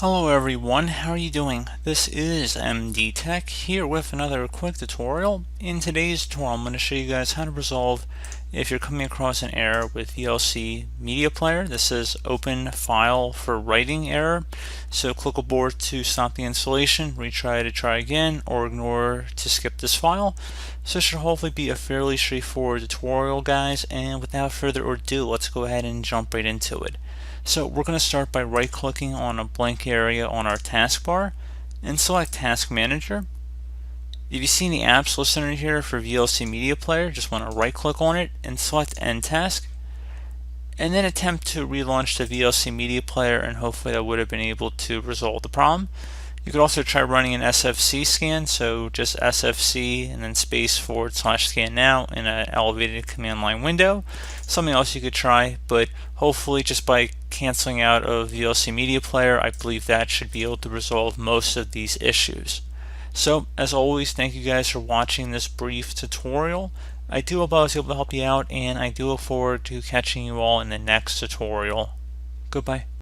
Hello everyone, how are you doing? This is MD Tech here with another quick tutorial. In today's tutorial I'm going to show you guys how to resolve if you're coming across an error with VLC Media Player. This is open file for writing error. So click abort to stop the installation, retry to try again, or ignore to skip this file. So it should hopefully be a fairly straightforward tutorial, guys, and without further ado, let's go ahead and jump right into it. So we're going to start by right-clicking on a blank area on our taskbar and select Task Manager. If you see the apps listed in here for VLC Media Player, just want to right-click on it and select End Task, and then attempt to relaunch the VLC Media Player, and hopefully that would have been able to resolve the problem. You could also try running an SFC scan, so just SFC and then space /scan now in an elevated command line window. Something else you could try, but hopefully just by canceling out of VLC Media Player, I believe that should be able to resolve most of these issues. So as always, thank you guys for watching this brief tutorial. I do hope I was able to help you out, and I do look forward to catching you all in the next tutorial. Goodbye.